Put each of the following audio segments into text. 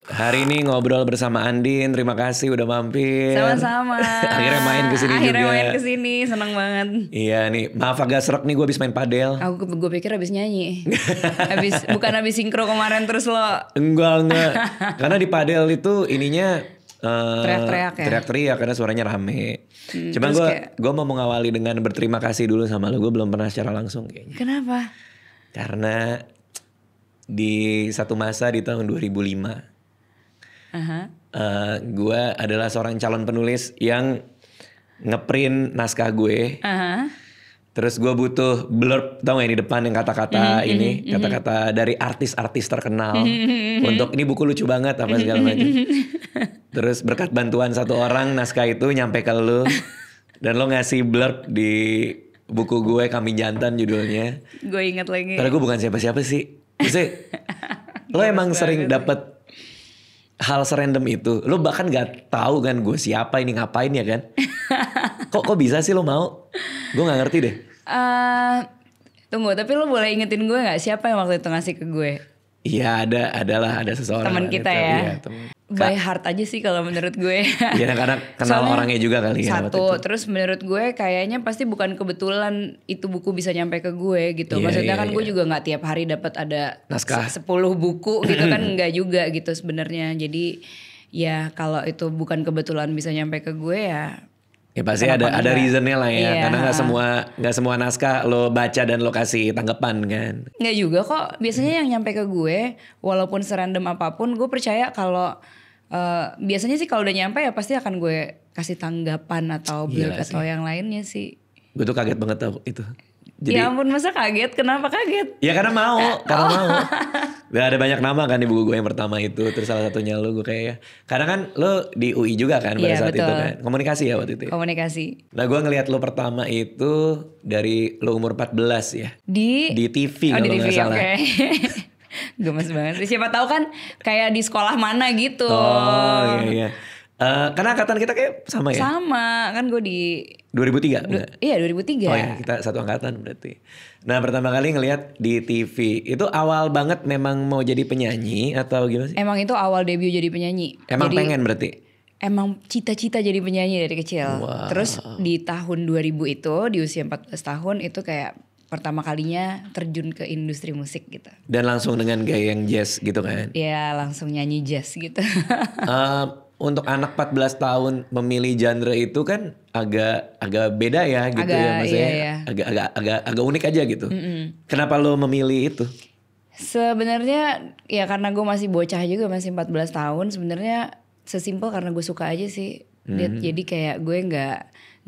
Hari ini ngobrol bersama Andin. Terima kasih udah mampir. Sama-sama. Akhirnya main kesini juga. Akhirnya main kesini, seneng banget. Iya nih, maaf agak serak nih gue habis main padel. Gue pikir abis nyanyi. Bukan abis sinkro kemarin terus lo. Enggak. Karena di padel itu ininya teriak-teriak ya? Teriak-teriak karena suaranya rame. Cuman gue mau mengawali dengan berterima kasih dulu sama lo. Gue belum pernah secara langsung kayaknya. Kenapa? Karena di satu masa di tahun 2005 gue adalah seorang calon penulis yang ngeprint naskah gue. Terus gue butuh blurb, tau gak di depan yang kata-kata ini, kata-kata dari artis-artis terkenal. Untuk ini buku lucu banget apa segala macam. Terus berkat bantuan satu orang naskah itu nyampe ke lu. Dan lo ngasih blurb di buku gue Kambing Jantan judulnya. Gue inget lagi. Padahal gue bukan siapa-siapa sih. Maksudnya lo emang sering dapet hal serandom itu. Lo bahkan gak tahu kan gue siapa ini ngapain ya kan. Kok bisa sih lo mau? Gue gak ngerti deh. Tunggu, tapi lo boleh ingetin gue gak siapa yang waktu itu ngasih ke gue? Iya ada seseorang. Teman kita ya. Iya, by heart aja sih kalau menurut gue. Iya karena kenal orangnya juga kali ya. Satu, terus menurut gue kayaknya pasti bukan kebetulan itu buku bisa nyampe ke gue gitu. Maksudnya kan gue juga gak tiap hari dapat ada naskah 10 buku gitu kan, enggak juga gitu sebenarnya. Jadi ya kalau itu bukan kebetulan bisa nyampe ke gue ya pasti ada reasonnya lah ya. Iya. Karena gak semua naskah lo baca dan lo kasih tanggapan kan. Nggak juga kok. Biasanya yang nyampe ke gue walaupun serandom apapun, gue percaya kalau biasanya sih kalau udah nyampe ya pasti akan gue kasih tanggapan atau blurb atau yang lainnya sih. Gue tuh kaget banget tau itu. Jadi, ya ampun, masa kaget? Kenapa kaget? Ya karena mau. Dan ada banyak nama kan di buku gue yang pertama itu. Terus salah satunya lo gue kayak ya. Karena kan lo di UI juga kan pada saat betul. itu kan. Komunikasi ya waktu itu ya? Komunikasi. Nah gue ngelihat lo pertama itu dari lo umur 14 ya. Di TV kalau nggak salah. Okay. Gemes banget. Siapa tahu kan kayak di sekolah mana gitu. Oh iya. Karena angkatan kita kayak sama ya? Sama, kan gue di 2003? Iya 2003. Oh ya, kita satu angkatan berarti. Nah pertama kali ngelihat di TV, itu awal banget memang mau jadi penyanyi atau gimana sih? Emang itu awal debut jadi penyanyi. Emang jadi, pengen berarti? Emang cita-cita jadi penyanyi dari kecil. Wow. Terus di tahun 2000 itu, di usia 14 tahun itu kayak pertama kalinya terjun ke industri musik gitu. Dan langsung dengan gaya yang jazz gitu kan? Iya langsung nyanyi jazz gitu. Untuk anak 14 tahun memilih genre itu kan agak beda ya gitu ya maksudnya. Iya. Agak unik aja gitu. Kenapa lo memilih itu? Sebenarnya ya karena gue masih bocah juga, masih 14 tahun. Sebenarnya sesimpel karena gue suka aja sih. Jadi kayak gue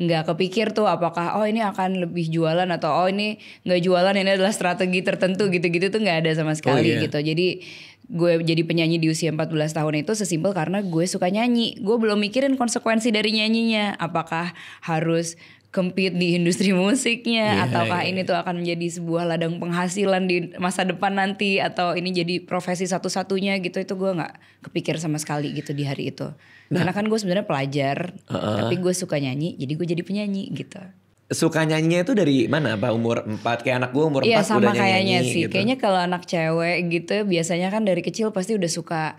nggak kepikir tuh apakah ini akan lebih jualan atau ini nggak jualan, ini adalah strategi tertentu gitu-gitu tuh nggak ada sama sekali gitu. Jadi gue jadi penyanyi di usia 14 tahun itu sesimpel karena gue suka nyanyi. Gue belum mikirin konsekuensi dari nyanyinya. Apakah harus compete di industri musiknya ataukah ini tuh akan menjadi sebuah ladang penghasilan di masa depan nanti, atau ini jadi profesi satu-satunya gitu. Itu gue nggak kepikir sama sekali gitu di hari itu. Karena kan gue sebenarnya pelajar, tapi gue suka nyanyi, jadi gue jadi penyanyi gitu. Suka nyanyinya itu dari mana? Apa umur 4? Kayak anak gue umur 4 udah nyanyi. Iya sama kayaknya sih. Gitu. Kayaknya kalau anak cewek gitu biasanya kan dari kecil pasti udah suka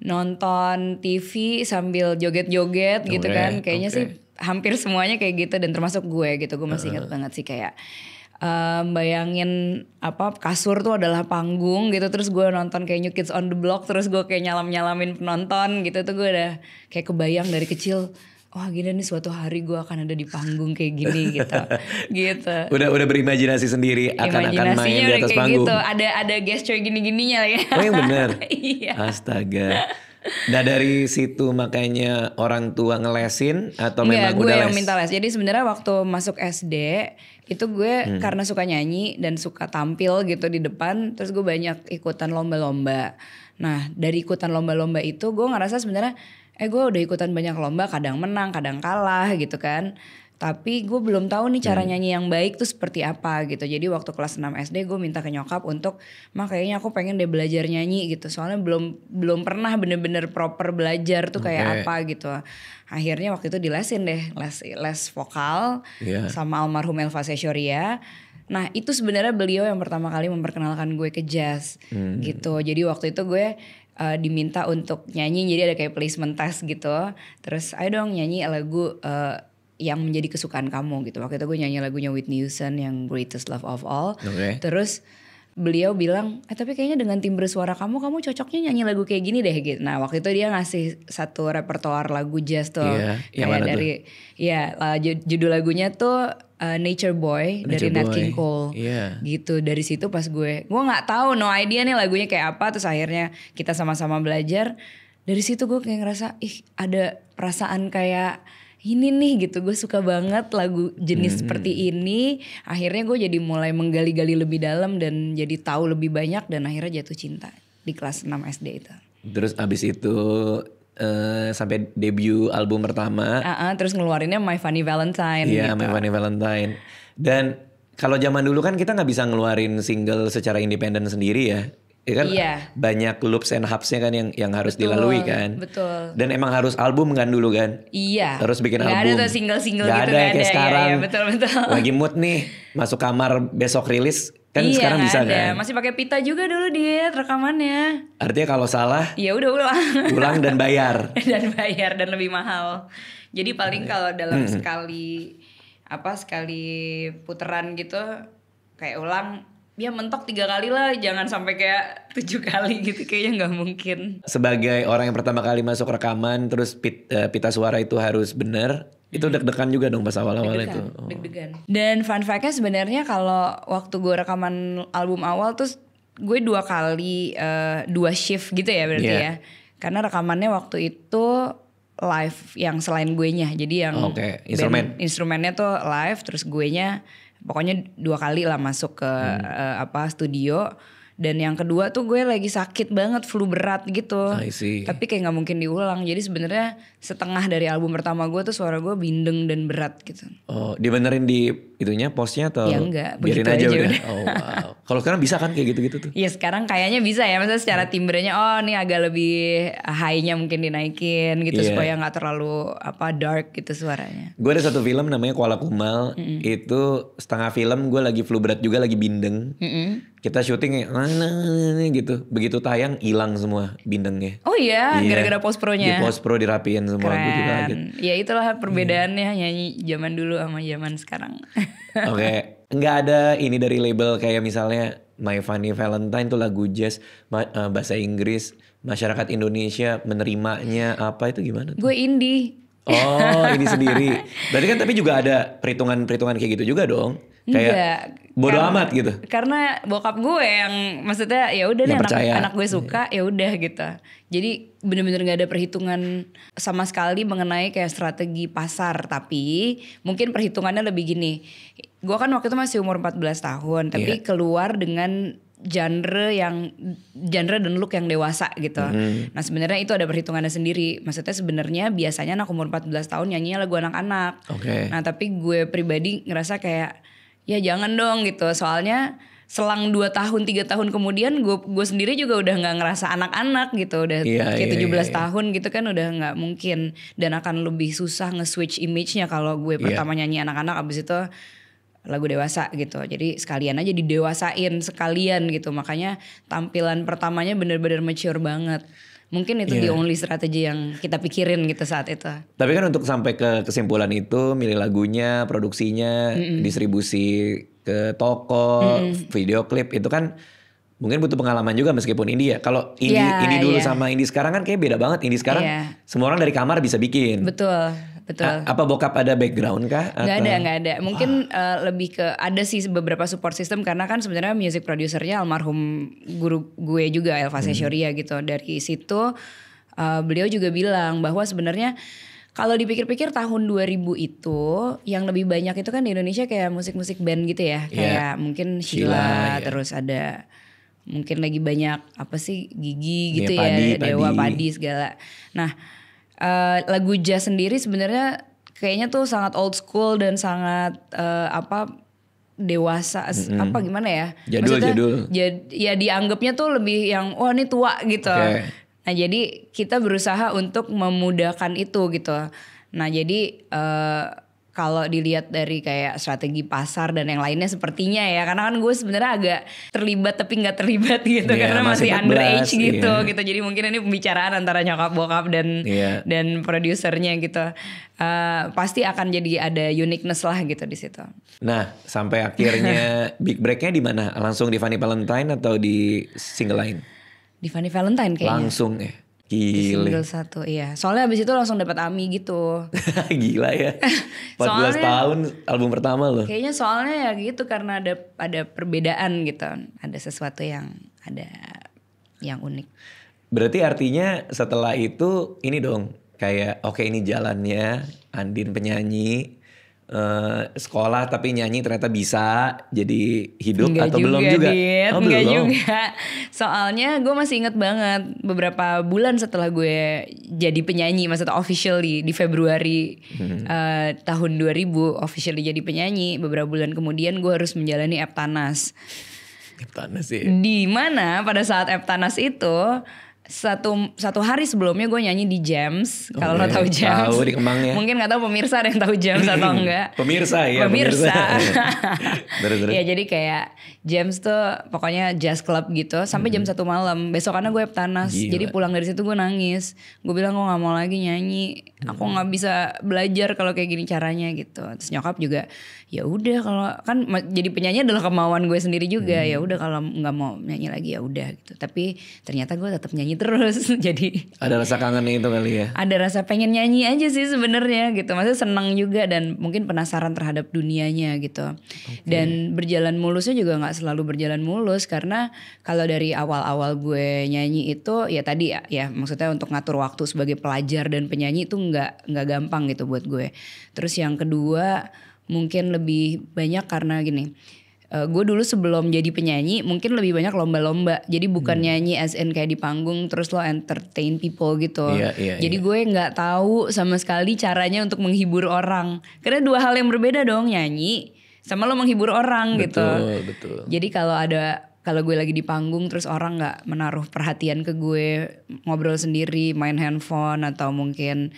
nonton TV sambil joget-joget gitu kan. Kayaknya sih hampir semuanya kayak gitu, dan termasuk gue gitu. Gue masih ingat banget sih kayak bayangin kasur tuh adalah panggung gitu, terus gue nonton kayak New Kids on the Block, terus gue kayak nyalamin penonton gitu. Tuh gue udah kayak kebayang dari kecil, wah gila nih suatu hari gue akan ada di panggung kayak gini gitu. Gitu. Udah berimajinasi sendiri akan main di atas panggung. Gitu. Ada gesture gini-gininya ya. Oh yang benar. Iya. Astaga. Nah dari situ makanya orang tua ngelesin atau memang gue udah les? Yang minta les. Jadi sebenarnya waktu masuk SD itu gue karena suka nyanyi dan suka tampil gitu di depan, terus gue banyak ikutan lomba-lomba. Nah dari ikutan lomba-lomba itu gue ngerasa sebenarnya gue udah ikutan banyak lomba, kadang menang kadang kalah gitu kan. Tapi gue belum tahu nih cara nyanyi yang baik tuh seperti apa gitu. Jadi waktu kelas 6 SD gue minta ke nyokap untuk, kayaknya aku pengen deh belajar nyanyi gitu. Soalnya belum pernah bener-bener proper belajar tuh kayak apa gitu. Akhirnya waktu itu dilesin deh, les vokal sama almarhum Elva Seshoria. Nah itu sebenarnya beliau yang pertama kali memperkenalkan gue ke jazz gitu. Jadi waktu itu gue diminta untuk nyanyi, jadi ada kayak placement test gitu. Terus ayo dong nyanyi lagu yang menjadi kesukaan kamu gitu. Waktu itu gue nyanyi lagunya Whitney Houston yang Greatest Love of All. Terus beliau bilang, tapi kayaknya dengan timbre suara kamu cocoknya nyanyi lagu kayak gini deh gitu. Nah waktu itu dia ngasih satu repertoar lagu jazz tuh. Yang mana dari, tuh? Ya judul lagunya tuh Nature Boy dari Nat King Cole. Gitu, dari situ pas gue gak tahu, no idea nih lagunya kayak apa. Terus akhirnya kita sama-sama belajar. Dari situ gue kayak ngerasa, ada perasaan kayak ini nih gitu, gue suka banget lagu jenis seperti ini. Akhirnya gue jadi mulai menggali-gali lebih dalam dan jadi tahu lebih banyak, dan akhirnya jatuh cinta di kelas 6 SD itu. Terus abis itu sampai debut album pertama. Terus ngeluarinnya My Funny Valentine. Iya, gitu. My Funny Valentine. Dan kalau zaman dulu kan kita gak bisa ngeluarin single secara independen sendiri ya. Kan banyak loops and hubs-nya kan yang harus dilalui kan. Betul. Dan emang harus album kan dulu kan. Iya. Terus bikin album. Gak ada tuh single-single gak gitu. Gak ada kayak sekarang. Iya, betul. Lagi mood nih, masuk kamar besok rilis. Kan sekarang bisa kan. Masih pakai pita juga dulu dia rekamannya. Artinya kalau salah. Ya udah ulang. Ulang dan bayar. dan lebih mahal. Jadi paling kalau dalam sekali puteran gitu kayak ulang. Ya mentok 3 kali lah, jangan sampai kayak 7 kali gitu, kayaknya gak mungkin. Sebagai orang yang pertama kali masuk rekaman, terus pita suara itu harus bener, itu deg-degan juga dong pas awal-awal itu. Deg-degan. Dan fun fact-nya sebenarnya kalau waktu gue rekaman album awal tuh gue 2 kali 2 shift gitu ya berarti ya. Karena rekamannya waktu itu live yang selain gue nya, jadi yang instrumennya tuh live, terus gue nya pokoknya 2 kali lah masuk ke studio. Dan yang kedua tuh gue lagi sakit banget, flu berat gitu. Tapi kayak gak mungkin diulang. Jadi sebenarnya setengah dari album pertama gue tuh suara gue bindeng dan berat gitu. Oh, dibenerin di itunya postnya atau? Ya enggak, biarin aja udah. Oh wow. Kalau sekarang bisa kan kayak gitu-gitu tuh? Iya sekarang kayaknya bisa ya. Maksudnya secara timbrenya nih agak lebih high-nya mungkin dinaikin gitu. Supaya gak terlalu dark gitu suaranya. Gue ada satu film namanya Kuala Kumal. Itu setengah film gue lagi flu berat juga, lagi bindeng. Kita syuting gitu. Begitu tayang hilang semua bindengnya. Oh iya, gara-gara post pro-nya. Di post pro dirapiin semua. Keren. Gue juga kaget. Ya itulah perbedaannya nyanyi zaman dulu sama zaman sekarang. Oke. Nggak ada ini dari label kayak misalnya My Funny Valentine tuh lagu jazz bahasa Inggris, masyarakat Indonesia menerimanya apa itu gimana tuh? Gue indie. Oh, ini sendiri. Berarti kan tapi juga ada perhitungan kayak gitu juga dong. Kayak bodo amat gitu. Karena bokap gue yang maksudnya ya udah nih anak gue suka ya udah gitu. Jadi bener-bener gak ada perhitungan sama sekali mengenai kayak strategi pasar. Tapi mungkin perhitungannya lebih gini. Gue kan waktu itu masih umur 14 tahun. Tapi keluar dengan genre dan look yang dewasa gitu. Nah sebenarnya itu ada perhitungannya sendiri. Maksudnya sebenarnya biasanya anak umur 14 tahun nyanyinya lagu anak-anak. Nah tapi gue pribadi ngerasa kayak ya jangan dong gitu. Soalnya selang 2 tahun 3 tahun kemudian gue sendiri juga udah gak ngerasa anak-anak gitu. Udah kayak 17 tahun gitu kan udah gak mungkin. Dan akan lebih susah nge-switch image-nya kalau gue pertama nyanyi anak-anak abis itu lagu dewasa gitu. Jadi sekalian aja didewasain sekalian gitu. Makanya tampilan pertamanya bener-bener mature banget. Mungkin itu the only strategi yang kita pikirin gitu saat itu. Tapi kan untuk sampai ke kesimpulan itu, milih lagunya, produksinya, distribusi ke toko, video klip itu kan mungkin butuh pengalaman juga meskipun indie ya. Kalau indie dulu sama indie sekarang kan kayak beda banget. Indie sekarang semua orang dari kamar bisa bikin. Betul. Apa bokap ada background kah? Gak ada. Mungkin lebih ke ada sih beberapa support system karena kan sebenarnya music producernya almarhum guru gue juga Elva Seshoria gitu. Dari situ beliau juga bilang bahwa sebenarnya kalau dipikir-pikir tahun 2000 itu yang lebih banyak itu kan di Indonesia kayak musik-musik band gitu ya. Kayak mungkin Sheila terus ada mungkin lagi banyak apa sih Gigi gitu ya, Dewa Padi segala. Nah lagu jazz sendiri sebenarnya kayaknya tuh sangat old school dan sangat dewasa apa gimana ya? Jadul. Ya dianggapnya tuh lebih yang ini tua gitu. Nah jadi kita berusaha untuk memudahkan itu gitu. Nah jadi kalau dilihat dari kayak strategi pasar dan yang lainnya sepertinya ya, karena kan gue sebenarnya agak terlibat tapi nggak terlibat gitu karena masih 14, underage gitu iya. gitu. Jadi mungkin ini pembicaraan antara nyokap bokap dan produsernya gitu. Pasti akan jadi ada uniqueness lah gitu di situ. Nah, sampai akhirnya big breaknya di mana? Langsung di Funny Valentine atau di single lain? Di Funny Valentine kayaknya. Langsung ya. Gile. Single 1 iya. Soalnya abis itu langsung dapat AMI gitu. Gila ya. 14 Soalnya, tahun album pertama loh. Kayaknya soalnya ya gitu karena ada perbedaan gitu. Ada sesuatu yang unik. Berarti artinya setelah itu ini dong kayak oke, ini jalannya Andin penyanyi, sekolah tapi nyanyi ternyata bisa jadi hidup. Enggak atau juga, belum juga? Enggak juga. Soalnya gue masih inget banget beberapa bulan setelah gue jadi penyanyi, maksudnya officially di Februari tahun 2000 officially jadi penyanyi. Beberapa bulan kemudian gue harus menjalani Eptanas. Eptanas sih. Di mana pada saat Eptanas itu satu hari sebelumnya gue nyanyi di Jams. Kalau lo tahu Jams, tahu di Kemang ya. Mungkin nggak tahu pemirsa ada yang tahu Jams atau enggak. Pemirsa. Ya jadi kayak Jams tuh pokoknya jazz club gitu sampai jam 1 malam. Besokannya gue Eptanas. Jadi pulang dari situ gue nangis. Gue bilang gue nggak mau lagi nyanyi. Aku nggak bisa belajar kalau kayak gini caranya gitu. Terus nyokap juga ya udah, kalau kan jadi penyanyi adalah kemauan gue sendiri juga. Ya udah kalau nggak mau nyanyi lagi ya udah gitu. Tapi ternyata gue tetap nyanyi terus. Jadi ada rasa kangen itu kali ya. Ada rasa pengen nyanyi aja sih sebenarnya gitu. Maksudnya senang juga dan mungkin penasaran terhadap dunianya gitu. Dan berjalan mulusnya juga nggak selalu berjalan mulus, karena kalau dari awal-awal gue nyanyi itu ya tadi ya maksudnya untuk ngatur waktu sebagai pelajar dan penyanyi itu nggak gampang gitu buat gue. Terus yang kedua mungkin lebih banyak karena gini. Gue dulu sebelum jadi penyanyi mungkin lebih banyak lomba-lomba. Jadi bukan nyanyi as in kayak di panggung terus lo entertain people gitu. Jadi gue gak tahu sama sekali caranya untuk menghibur orang. Karena dua hal yang berbeda dong, nyanyi sama lo menghibur orang gitu. Betul. Jadi kalau gue lagi di panggung terus orang gak menaruh perhatian ke gue, ngobrol sendiri, main handphone atau mungkin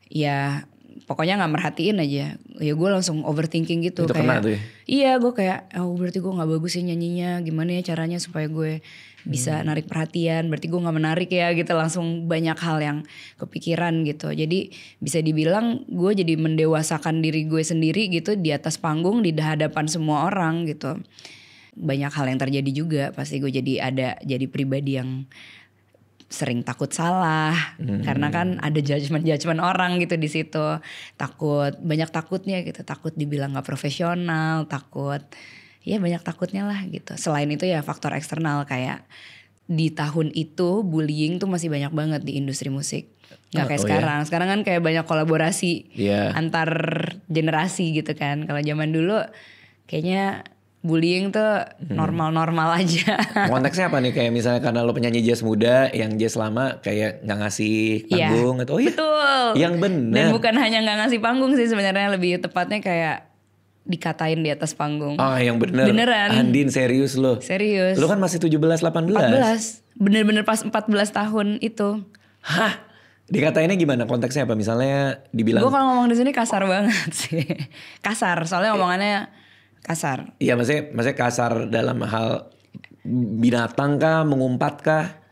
ya pokoknya gak merhatiin aja, ya gue langsung overthinking gitu. Itu kayak kena tuh ya? Iya, gue kayak berarti gue gak bagus sih nyanyinya, gimana ya caranya supaya gue bisa narik perhatian, berarti gue gak menarik ya gitu. Langsung banyak hal yang kepikiran gitu. Jadi bisa dibilang gue jadi mendewasakan diri gue sendiri gitu di atas panggung, di hadapan semua orang gitu. Banyak hal yang terjadi juga, pasti gue jadi pribadi yang sering takut salah karena kan ada judgement orang gitu di situ. Banyak takutnya gitu, takut dibilang nggak profesional, takut ya banyak takutnya lah gitu. Selain itu ya faktor eksternal kayak di tahun itu bullying tuh masih banyak banget di industri musik. Nggak kayak sekarang. Ya? Sekarang kan kayak banyak kolaborasi antar generasi gitu kan. Kalau zaman dulu kayaknya bullying tuh normal-normal aja. Konteksnya apa nih? Kayak misalnya karena lo penyanyi jazz muda, yang jazz lama kayak nggak ngasih panggung atau betul. Yang benar. Dan bukan hanya nggak ngasih panggung sih sebenarnya, lebih tepatnya kayak dikatain di atas panggung. Oh yang bener. Beneran. Andin serius lo. Serius. Lo kan masih 17-18. 14. Bener-bener pas 14 tahun itu. Hah? Dikatainnya gimana? Konteksnya apa? Misalnya dibilang. Gue kalau ngomong di sini kasar banget sih. Kasar. Soalnya omongannya kasar. Iya, maksudnya kasar dalam hal binatang kah, mengumpat kah?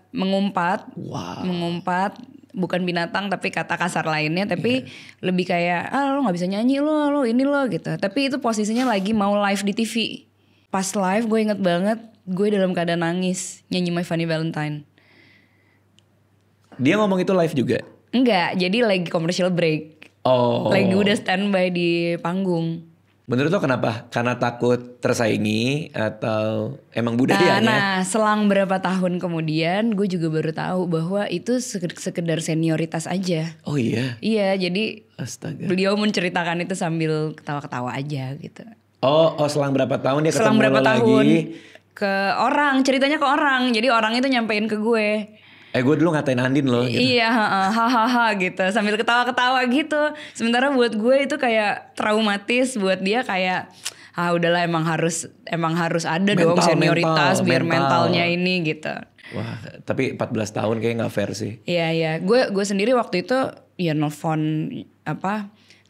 Mengumpat. Wow. Mengumpat, bukan binatang tapi kata kasar lainnya, tapi lebih kayak lo nggak bisa nyanyi lo ini lo gitu. Tapi itu posisinya lagi mau live di TV. Pas live gue inget banget gue dalam keadaan nangis nyanyi My Funny Valentine. Dia ngomong itu live juga? Enggak, jadi lagi commercial break. Lagi udah standby di panggung. Menurut lo kenapa? Karena takut tersaingi atau emang budayanya? Nah, selang berapa tahun kemudian gue juga baru tahu bahwa itu sekedar senioritas aja. Oh iya? Iya, jadi astaga. Beliau menceritakan itu sambil ketawa-ketawa aja gitu. Oh selang berapa tahun dia ketemu lo lagi? Tahun ke orang, ceritanya ke orang. Jadi orang itu nyampein ke gue. Gue dulu ngatain Andin loh gitu. Iya, hahaha gitu, sambil ketawa-ketawa gitu. Sementara buat gue itu kayak traumatis, buat dia kayak udahlah emang harus ada dong senioritas biar mentalnya ini gitu. Wah, tapi 14 tahun kayak nggak fair sih. Iya, gue sendiri waktu itu ya nelfon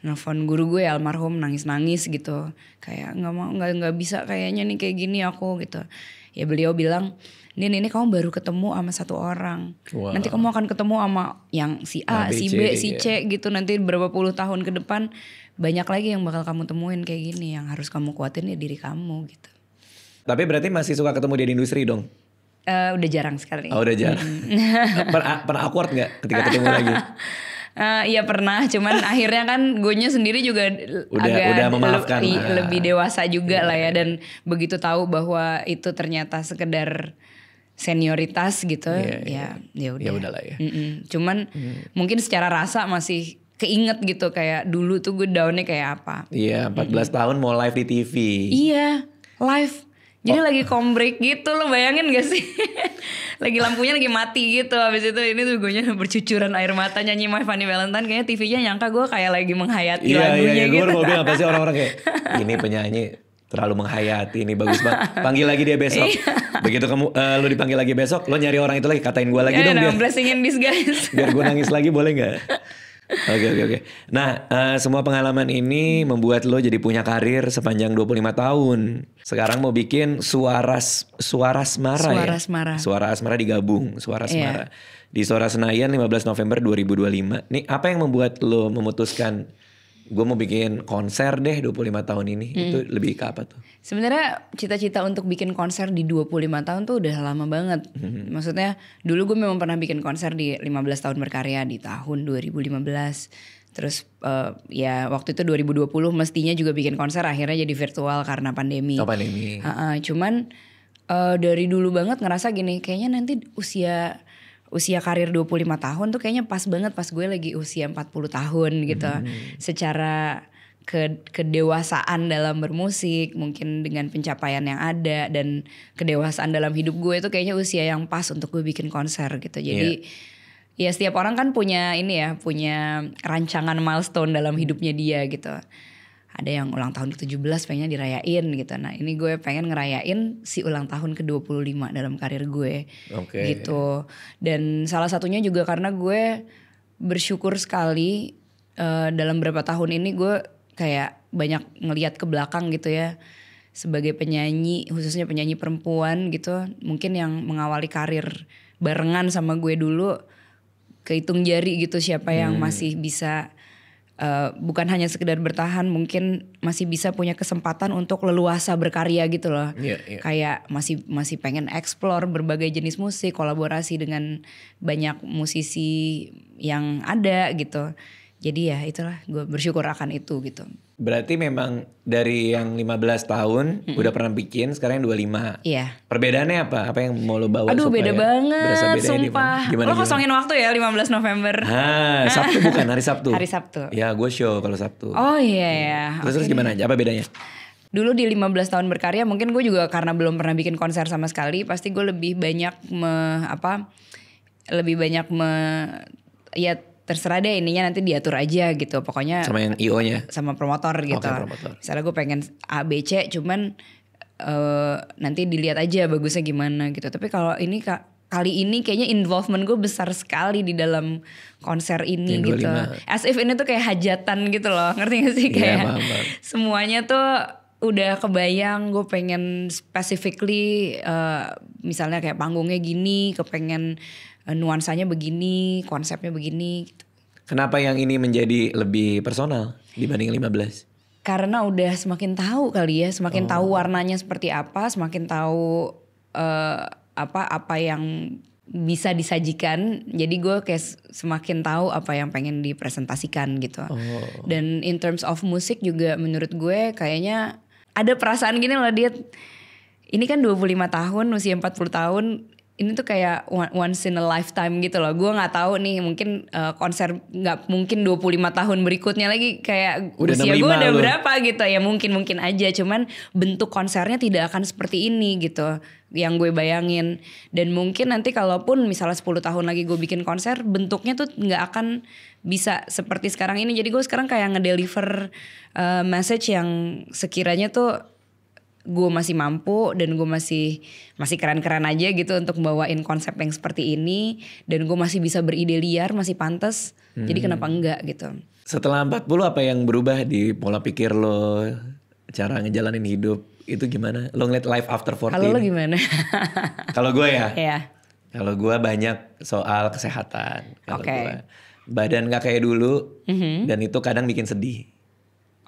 nelfon guru gue almarhum nangis gitu, kayak nggak bisa kayaknya nih kayak gini aku gitu. Ya beliau bilang, ini kamu baru ketemu sama satu orang, nanti kamu akan ketemu sama yang si A, si B, si C gitu, nanti berapa puluh tahun ke depan banyak lagi yang bakal kamu temuin kayak gini, yang harus kamu kuatin ya diri kamu gitu. Tapi berarti masih suka ketemu dia di industri dong? Udah jarang sekali. Oh udah jarang. Pernah awkward gak ketika ketemu lagi? Iya pernah, cuman akhirnya kan guenya sendiri juga udah memaafkan lebih dewasa juga lah ya, dan begitu tahu bahwa itu ternyata sekedar senioritas gitu, ya udah. Ya udahlah ya. Cuman mungkin secara rasa masih keinget gitu, kayak dulu tuh gue downnya kayak apa. Iya, 14 tahun mau live di TV. Iya, live. Jadi lagi comeback gitu, lo bayangin gak sih? Lagi lampunya lagi mati gitu. Habis itu ini tuh gue bercucuran air mata nyanyi My Funny Valentine. Kayaknya TV-nya nyangka gue kayak lagi menghayati lagunya gitu. Gue baru mau bilang pasti orang-orang kayak ini penyanyi terlalu menghayati, ini bagus banget. Panggil lagi dia besok. Begitu kamu lo dipanggil lagi besok, lo nyari orang itu lagi, katain gue lagi dong. Blessing in disguise. Biar gue nangis lagi boleh gak? Oke. Nah, semua pengalaman ini membuat lo jadi punya karir sepanjang 25 tahun. Sekarang mau bikin Suara Asmara ya? Suara Asmara digabung, Suara Asmara. Di Istora Senayan 15 November 2025. Nih, apa yang membuat lo memutuskan gue mau bikin konser deh 25 tahun ini? Itu lebih ke apa tuh? Sebenarnya cita-cita untuk bikin konser di 25 tahun tuh udah lama banget. Maksudnya dulu gue memang pernah bikin konser di 15 tahun berkarya di tahun 2015. Terus ya waktu itu 2020 mestinya juga bikin konser, akhirnya jadi virtual karena pandemi. Pandemi. Cuman dari dulu banget ngerasa gini, kayaknya nanti usia karir 25 tahun tuh kayaknya pas banget pas gue lagi usia 40 tahun gitu. Secara kedewasaan dalam bermusik, mungkin dengan pencapaian yang ada dan kedewasaan dalam hidup gue itu kayaknya usia yang pas untuk gue bikin konser gitu. Jadi ya setiap orang kan punya rancangan milestone dalam hidupnya dia gitu. Ada yang ulang tahun ke-17 pengen dirayain gitu. Nah ini gue pengen ngerayain si ulang tahun ke-25 dalam karir gue. Gitu. Dan salah satunya juga karena gue bersyukur sekali dalam beberapa tahun ini gue kayak banyak ngelihat ke belakang gitu ya. Sebagai penyanyi, khususnya penyanyi perempuan gitu. Mungkin yang mengawali karir barengan sama gue dulu, kehitung jari gitu siapa yang masih bisa bukan hanya sekedar bertahan, mungkin masih bisa punya kesempatan untuk leluasa berkarya gitu loh. Kayak masih pengen explore berbagai jenis musik, kolaborasi dengan banyak musisi yang ada gitu. Jadi ya itulah, gue bersyukur akan itu gitu. Berarti memang dari yang 15 tahun udah pernah bikin, sekarang yang 25. Iya. Perbedaannya apa? Apa yang mau lo bawa? Aduh beda banget, sumpah. Lo kosongin waktu ya 15 November. Sabtu bukan? Hari Sabtu? Hari Sabtu. Ya gue show kalau Sabtu. Oh iya ya. Terus gimana aja? Apa bedanya? Dulu di 15 tahun berkarya mungkin gue juga karena belum pernah bikin konser sama sekali. Pasti gue lebih banyak ya terserah deh, ininya nanti diatur aja gitu. Pokoknya sama yang IO-nya, sama promotor gitu. Promotor. Misalnya gue pengen A, B, C, cuman nanti dilihat aja bagusnya gimana gitu. Tapi kalau ini kali ini kayaknya involvement gue besar sekali di dalam konser ini yang gitu. As if ini tuh kayak hajatan gitu loh, ngerti gak sih? Kayak semuanya tuh udah kebayang. Gue pengen specifically misalnya kayak panggungnya gini, kepengen nuansanya begini, konsepnya begini gitu. Kenapa yang ini menjadi lebih personal dibanding 15? Karena udah semakin tahu kali ya, semakin tahu warnanya seperti apa, semakin tahu apa yang bisa disajikan. Jadi gue kayak semakin tahu apa yang pengen dipresentasikan gitu. Dan in terms of musik juga menurut gue kayaknya ada perasaan gini loh, dia ini kan 25 tahun, usia 40 tahun. Ini tuh kayak once in a lifetime gitu loh. Gue gak tahu nih, mungkin konser gak mungkin 25 tahun berikutnya lagi kayak udah usia gue udah berapa gitu. Ya mungkin aja, cuman bentuk konsernya tidak akan seperti ini gitu yang gue bayangin. Dan mungkin nanti kalaupun misalnya 10 tahun lagi gue bikin konser, bentuknya tuh gak akan bisa seperti sekarang ini. Jadi gue sekarang kayak ngedeliver message yang sekiranya tuh gue masih mampu dan gue masih keren-keren aja gitu untuk bawain konsep yang seperti ini, dan gue masih bisa beride liar, masih pantas Jadi kenapa enggak gitu. Setelah 40 apa yang berubah di pola pikir lo, cara ngejalanin hidup itu gimana? Lo ngeliat life after 40? Kalau lo gimana? Kalau gue ya, Iya. kalau gue banyak soal kesehatan. Kalau Oke. gue badan gak kayak dulu, dan itu kadang bikin sedih.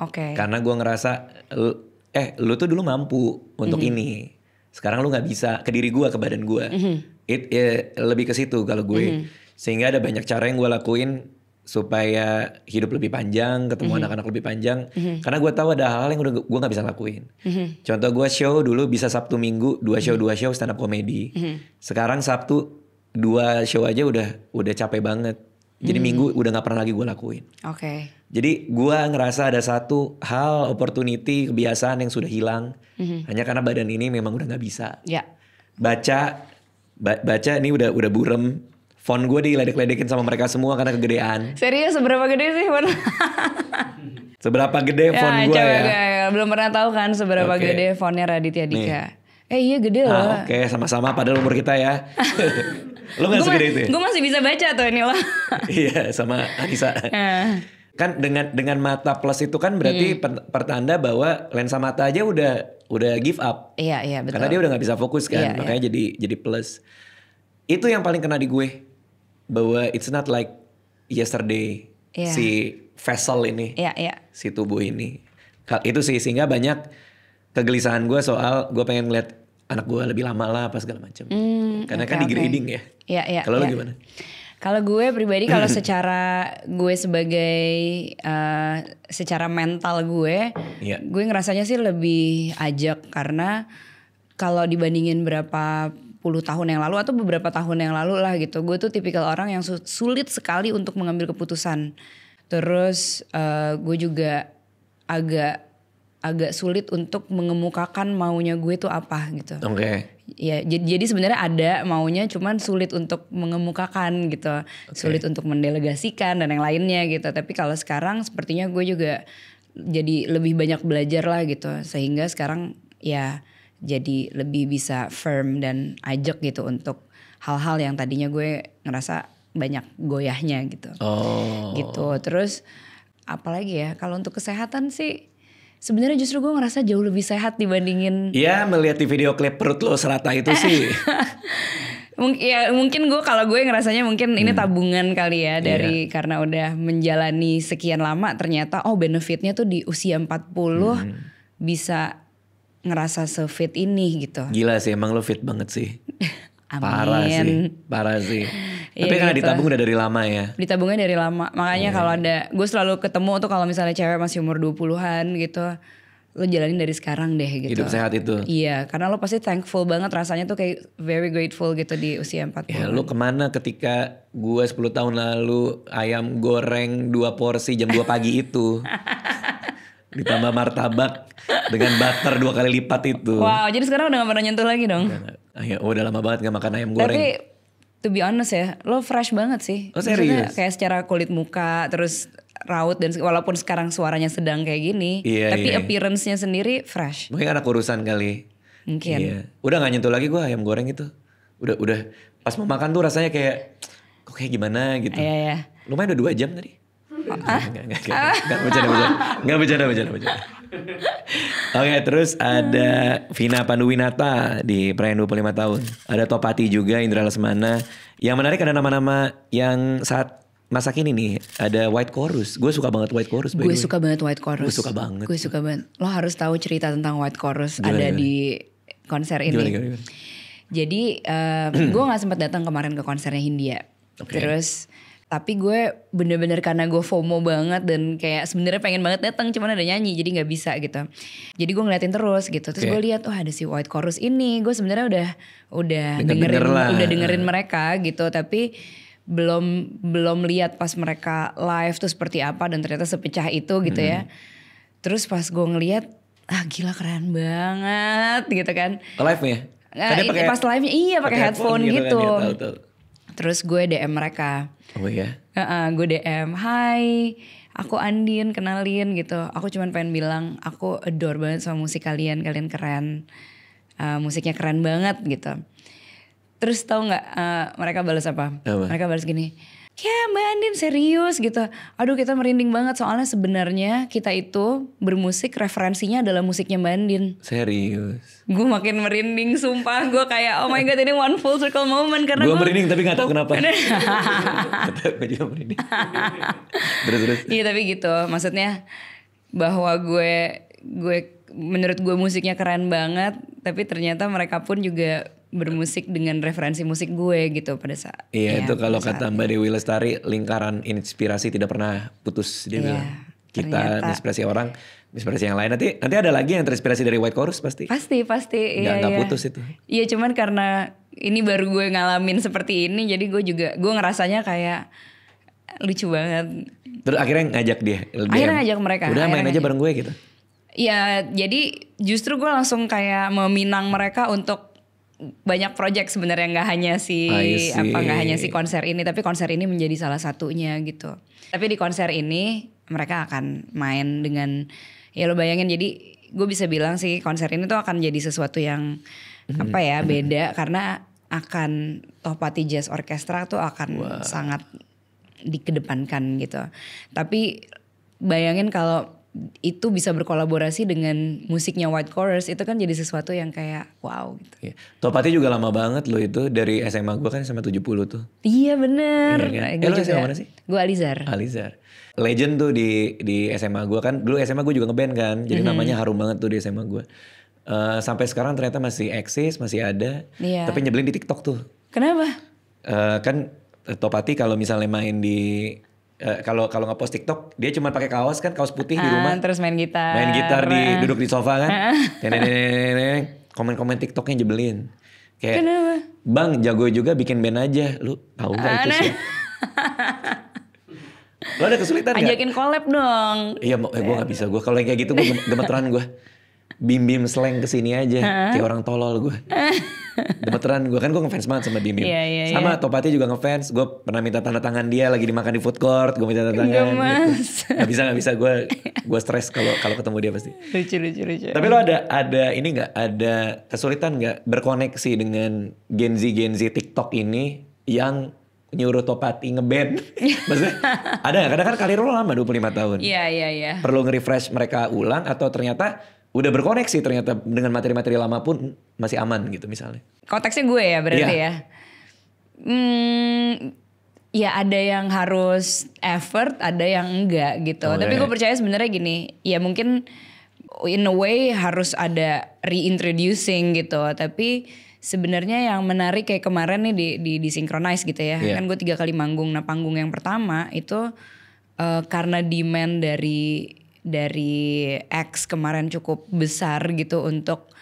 Oke. Karena gue ngerasa, lu tuh dulu mampu untuk ini. Sekarang lu gak bisa, ke diri gue, ke badan gue. Lebih ke situ kalau gue. Sehingga ada banyak cara yang gue lakuin supaya hidup lebih panjang, ketemu anak-anak lebih panjang. Karena gue tahu ada hal-hal yang udah gue gak bisa lakuin. Contoh gue show dulu bisa Sabtu Minggu 2 show stand up comedy. Sekarang Sabtu 2 show aja udah capek banget. Jadi Minggu udah gak pernah lagi gue lakuin. Oke. Jadi gue ngerasa ada satu hal, opportunity, kebiasaan yang sudah hilang. Hanya karena badan ini memang udah gak bisa. Ya. Baca ini udah burem. Font gue diledek-ledekin sama mereka semua karena kegedean. Serius seberapa gede sih? Seberapa gede font gue ya? Belum pernah tahu kan seberapa gede fontnya Raditya Dika. Iya gede loh. Oke, sama-sama padahal umur kita ya. Lo gak segede itu ya? Gue masih bisa baca tuh ini loh. Iya, sama Anissa. Kan dengan mata plus itu kan berarti pertanda bahwa lensa mata aja udah give up. Iya betul. Karena dia udah gak bisa fokus kan, makanya jadi plus. Itu yang paling kena di gue, bahwa it's not like yesterday si vessel ini, si tubuh ini. Itu sih sehingga banyak kegelisahan gue soal gue pengen ngeliat anak gue lebih lama lah apa segala macam. Karena kan di grading ya. Iya. Kalau lo gimana? Kalau gue pribadi kalau secara gue sebagai secara mental gue ngerasanya sih lebih ajak karena kalau dibandingin berapa puluh tahun yang lalu atau beberapa tahun yang lalu lah gitu, gue tuh tipikal orang yang sulit sekali untuk mengambil keputusan. Terus gue juga agak sulit untuk mengemukakan maunya gue tuh apa gitu. Oke. Ya, jadi sebenarnya ada maunya, cuman sulit untuk mengemukakan gitu, sulit untuk mendelegasikan dan yang lainnya gitu. Tapi kalau sekarang sepertinya gue juga jadi lebih banyak belajar lah gitu, sehingga sekarang ya jadi lebih bisa firm dan ajak gitu untuk hal-hal yang tadinya gue ngerasa banyak goyahnya gitu. Gitu. Terus apalagi ya kalau untuk kesehatan sih sebenarnya justru gue ngerasa jauh lebih sehat dibandingin. Ya melihat di video klip perut lo serata itu sih. Mungkin gue ngerasanya mungkin ini tabungan kali ya dari karena udah menjalani sekian lama ternyata benefitnya tuh di usia 40 bisa ngerasa se-fit ini gitu. Gila sih emang lo fit banget sih. Amin. Parah sih. Tapi karena gitu. Ditabung udah dari lama ya. Ditabungnya dari lama. Makanya kalau ada, gue selalu ketemu tuh kalau misalnya cewek masih umur 20-an gitu, lo jalanin dari sekarang deh gitu. Hidup sehat itu. Iya, karena lo pasti thankful banget, rasanya tuh kayak very grateful gitu di usia 40. Ya lo kemana ketika gue 10 tahun lalu ayam goreng 2 porsi jam 2 pagi itu. Ditambah martabak dengan butter 2 kali lipat itu. Wow, jadi sekarang udah gak pernah nyentuh lagi dong? Udah lama banget gak makan ayam goreng. Tapi to be honest ya, lo fresh banget sih. Oh serius? Maksudnya kayak secara kulit muka, terus raut, dan walaupun sekarang suaranya sedang kayak gini, tapi appearance-nya sendiri fresh. Mungkin anak urusan kali. Mungkin. Iya. Udah gak nyentuh lagi gue ayam goreng itu. Udah pas mau makan tuh rasanya kayak kok kayak gimana gitu. Iya. Lumayan udah 2 jam tadi. Enggak bercanda. Oke, terus ada Vina Panduwinata di perayaan 25 tahun. Ada Topati juga, Indra Lesmana. Yang menarik ada nama-nama yang saat masa kini nih. Ada White Chorus. Gue suka banget White Chorus. Gue suka banget White Chorus. Gue suka banget. Lo harus tahu cerita tentang White Chorus. Gimana? Di konser ini. Gimana? Jadi gue gak sempat datang kemarin ke konsernya Hindia. Terus tapi gue bener-bener karena gue FOMO banget dan kayak sebenarnya pengen banget datang, cuman ada nyanyi jadi nggak bisa gitu. Jadi gue ngeliatin terus gitu. Terus gue lihat ada si White Chorus ini. Gue sebenarnya udah dengerin mereka gitu, tapi belum lihat pas mereka live tuh seperti apa dan ternyata sepecah itu gitu ya. Terus pas gue ngeliat, gila keren banget gitu kan. Live-nya? Pas live-nya pakai headphone gitu. Kan, ya, tahu. Terus gue DM mereka. Oh iya? Gue DM, hai aku Andin, kenalin gitu. Aku cuman pengen bilang aku adore banget sama musik kalian keren. Musiknya keren banget gitu. Terus tahu gak mereka balas apa? Mereka balas gini, ya Mbak Andin serius gitu. Aduh kita merinding banget soalnya sebenarnya kita itu bermusik referensinya adalah musiknya Mbak Andin. Serius. Gue makin merinding sumpah. Gue kayak oh my god ini one full circle moment. Karena gue merinding tapi gak tahu kenapa. Gue juga merinding. Terus. Iya tapi gitu maksudnya bahwa gue menurut gue musiknya keren banget. Tapi ternyata mereka pun juga bermusik dengan referensi musik gue gitu pada saat. Iya itu kalau kata Mbak Dewi Lestari, lingkaran inspirasi tidak pernah putus. Dia bilang kita inspirasi orang, inspirasi yang lain. Nanti ada lagi yang terinspirasi dari White Chorus pasti. Pasti. Nggak putus itu. Iya cuman karena ini baru gue ngalamin seperti ini, jadi gue ngerasanya kayak lucu banget. Terus akhirnya ngajak dia. Akhirnya ngajak mereka. Udah main aja bareng gue gitu. Ya jadi justru gue langsung kayak meminang mereka untuk banyak project sebenarnya, nggak hanya si konser ini, tapi konser ini menjadi salah satunya gitu. Tapi di konser ini mereka akan main dengan ya lo bayangin, jadi gue bisa bilang sih konser ini tuh akan jadi sesuatu yang beda karena akan Tohpati Jazz Orchestra tuh akan sangat dikedepankan gitu. Tapi bayangin kalau itu bisa berkolaborasi dengan musiknya White Chorus, itu kan jadi sesuatu yang kayak wow gitu. Tohpati juga lama banget loh itu, dari SMA gue kan SMA 70 tuh. Iya bener. Iya kan? Lo SMA mana sih? Gue Alizar. Legend tuh di SMA gue kan, dulu SMA gue juga ngeband kan, jadi namanya harum banget tuh di SMA gue. Sampai sekarang ternyata masih eksis, masih ada, tapi nyebelin di TikTok tuh. Kenapa? Kan Tohpati kalau misalnya main di kalau nge-post TikTok dia cuma pakai kaos putih di rumah, terus main gitar duduk di sofa kan, komen TikToknya jebelin kayak kenapa? Bang jago juga bikin band aja, lu tahu nggak itu sih? Lo ada kesulitan nggak? Ajakin collab dong. Iya, gue nggak bisa, gue kalau kayak gitu gue gemeteran gue. Bim slang kesini aja, kayak orang tolol gue. Gemeteran gue, kan gue ngefans banget sama Bim. Sama Tohpati juga ngefans. Gue pernah minta tanda tangan dia lagi dimakan di food court, gue minta tanda tangan. Gitu. Gak bisa, gue stres kalau ketemu dia pasti. Lucu. Tapi lo ada ini nggak, ada kesulitan nggak berkoneksi dengan Gen Z TikTok ini yang nyuruh Tohpati ngeband? Maksudnya ada nggak? Kadang kan karir lo lama 25 tahun. Iya. Perlu nge-refresh mereka ulang atau ternyata udah berkoneksi ternyata dengan materi-materi lama pun masih aman gitu misalnya. Konteksnya gue ya berarti ya. Ya ada yang harus effort, ada yang enggak gitu. Tapi gue percaya sebenarnya gini, ya mungkin in a way harus ada reintroducing gitu. Tapi sebenarnya yang menarik kayak kemarin nih di Synchronize gitu ya. Kan gue 3 kali manggung. Nah panggung yang pertama itu karena demand dari X kemarin cukup besar gitu untuk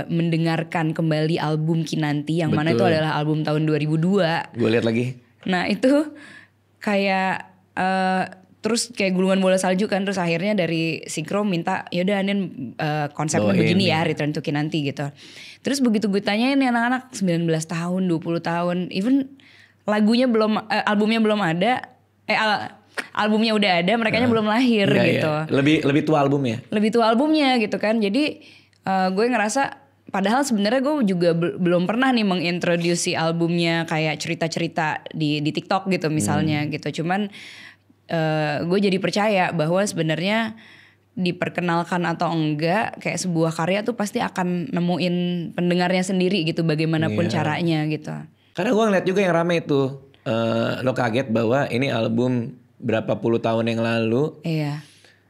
mendengarkan kembali album Kinanti yang mana itu adalah album tahun 2002. Gue lihat lagi. Nah itu kayak terus kayak gulungan bola salju kan, terus akhirnya dari Synchro minta yaudah Andin konsepnya begini ya, Return to Kinanti gitu. Terus begitu gue tanyain nih anak-anak 19 tahun, 20 tahun, even lagunya belum, albumnya belum ada, albumnya udah ada, merekanya belum lahir gitu. Lebih tua albumnya. Lebih tua albumnya gitu kan. Jadi gue ngerasa padahal sebenarnya gue juga belum pernah nih mengintroduksi albumnya kayak cerita-cerita di TikTok gitu misalnya gitu. Cuman gue jadi percaya bahwa sebenarnya diperkenalkan atau enggak kayak sebuah karya tuh pasti akan nemuin pendengarnya sendiri gitu bagaimanapun caranya gitu. Karena gue ngeliat juga yang rame itu lo kaget bahwa ini album berapa puluh tahun yang lalu. Iya.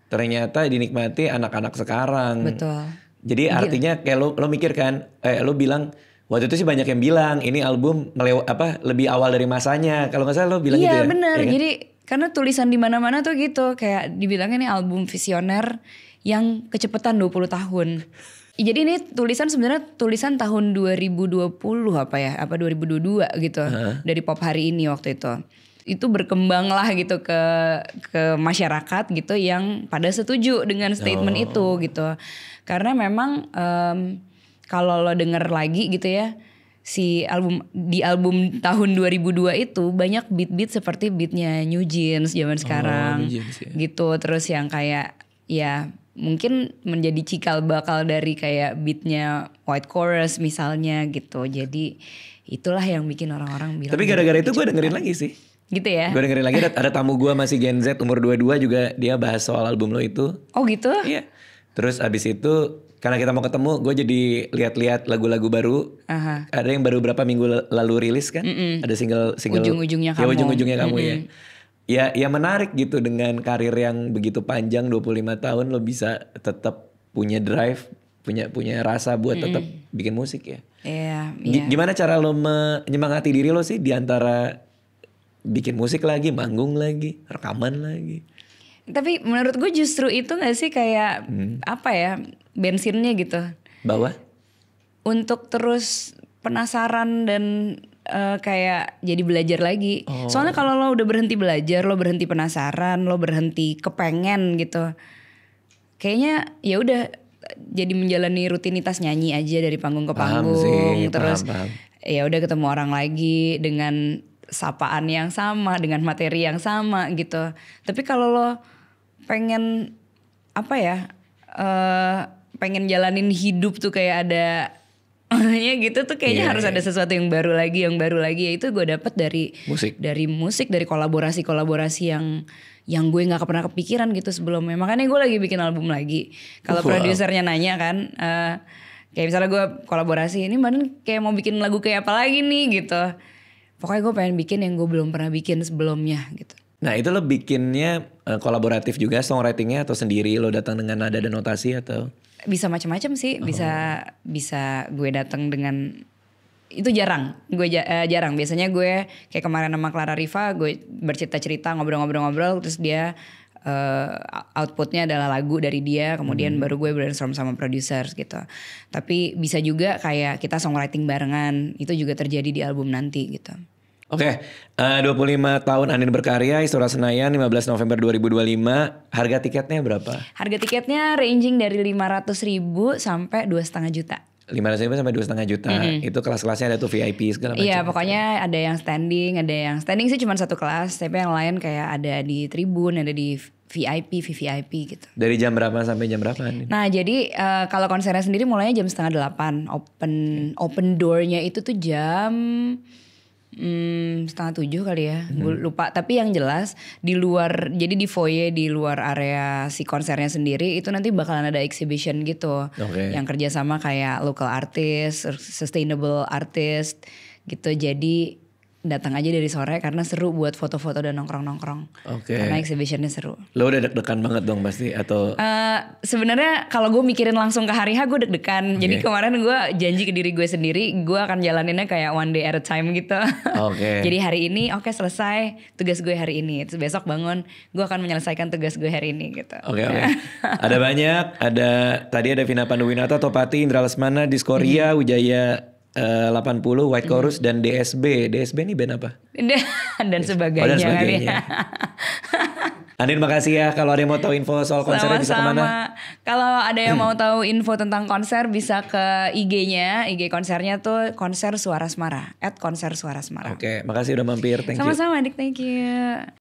Ternyata dinikmati anak-anak sekarang. Betul. Jadi artinya kayak lo mikir kan, lo bilang waktu itu sih banyak yang bilang ini album lebih awal dari masanya. Kalau nggak salah lo bilang gitu ya. Iya benar. Ya kan? Jadi karena tulisan di mana-mana tuh gitu kayak dibilangnya ini album visioner yang kecepatan 20 tahun. Jadi ini sebenarnya tulisan tahun 2020 apa 2022 gitu dari Pop Hari Ini waktu itu. Itu berkembang lah gitu ke masyarakat gitu yang pada setuju dengan statement itu gitu. Karena memang kalau lo denger lagi gitu ya, di album tahun 2002 itu banyak beat-beat seperti beatnya New Jeans zaman sekarang. New Jeans, ya. Gitu. Terus yang kayak ya mungkin menjadi cikal bakal dari kayak beatnya White Chorus misalnya gitu. Jadi itulah yang bikin orang-orang bilang. Tapi gara-gara itu gue dengerin lagi sih. Gitu ya. Gue dengerin lagi ada tamu gue masih Gen Z umur 22 juga dia bahas soal album lo itu. Oh gitu? Iya. Terus abis itu karena kita mau ketemu, gue jadi lihat-lihat lagu-lagu baru. Ada yang baru berapa minggu lalu rilis kan? Ada single Ujung-ujungnya kamu. Ya ujung-ujungnya kamu ya. Ya menarik gitu dengan karir yang begitu panjang 25 tahun lo bisa tetap punya drive, punya rasa buat tetap bikin musik ya. Iya. Gimana cara lo menyemangati diri lo sih di antara bikin musik lagi, manggung lagi, rekaman lagi? Tapi menurut gue justru itu gak sih kayak apa ya, bensinnya gitu. Bahwa? Untuk terus penasaran dan kayak jadi belajar lagi. Soalnya kalau lo udah berhenti belajar, lo berhenti penasaran, lo berhenti kepengen gitu. Kayaknya ya udah jadi menjalani rutinitas nyanyi aja dari panggung ke panggung. Terus ya udah ketemu orang lagi dengan sapaan yang sama, dengan materi yang sama gitu. Tapi kalau lo pengen apa ya, pengen jalanin hidup tuh kayak ada ya gitu tuh kayaknya harus ada sesuatu yang baru lagi ya. Itu gue dapet dari musik, dari kolaborasi yang gue nggak pernah kepikiran gitu sebelumnya. Makanya gue lagi bikin album lagi. Kalau produsernya nanya kan, kayak misalnya gue kolaborasi ini Badan kayak mau bikin lagu kayak apa lagi nih gitu. Pokoknya gue pengen bikin yang gue belum pernah bikin sebelumnya gitu. Nah itu lo bikinnya kolaboratif juga songwritingnya atau sendiri lo datang dengan nada dan notasi atau? Bisa macam-macam sih, bisa gue datang dengan itu jarang, jarang. Biasanya gue kayak kemarin sama Clara Riva, gue bercerita-cerita ngobrol-ngobrol terus dia outputnya adalah lagu dari dia, kemudian baru gue brainstorm sama produser gitu. Tapi bisa juga kayak kita songwriting barengan, itu juga terjadi di album nanti gitu. Oke, 25 tahun Andin berkarya, Istora Senayan 15 November 2025. Harga tiketnya berapa? Harga tiketnya ranging dari 500.000 sampai 2,5 juta. 500.000 sampai 2,5 juta. Itu kelas-kelasnya ada tuh VIP segala macam. Iya, pokoknya ada yang standing sih cuma satu kelas, tapi yang lain kayak ada di tribun, ada di VIP, VVIP gitu. Dari jam berapa sampai jam berapa Andin? Nah jadi kalau konsernya sendiri mulainya jam 7:30. Open doornya itu tuh jam 6:30 kali ya, gue lupa. Tapi yang jelas di luar, jadi di foyer di luar area si konsernya sendiri itu nanti bakalan ada exhibition gitu, yang kerjasama kayak local artist, sustainable artist gitu. Jadi datang aja dari sore karena seru buat foto-foto dan nongkrong-nongkrong. Karena exhibitionnya seru. Lo udah deg-degan banget dong pasti atau? Sebenarnya kalau gue mikirin langsung ke hari H gue deg-degan. Jadi kemarin gue janji ke diri gue sendiri gue akan jalaninnya kayak one day at a time gitu. Jadi hari ini selesai tugas gue hari ini. Terus besok bangun gue akan menyelesaikan tugas gue hari ini gitu. Ada banyak. Tadi ada Vina Panduwinata, Topati, Indra Lesmana, Diskoria, Wijaya 80, White Chorus dan DSB. DSB ini band apa? Dan sebagainya. Andin makasih ya. Kalau ada yang mau tahu info soal konsernya bisa kemana? Kalau ada yang mau tahu info tentang konser bisa ke IG-nya. IG konsernya tuh Konser Suara Semara @konser Suara Semara. Makasih udah mampir. Thank you. Sama-sama Dik, thank you.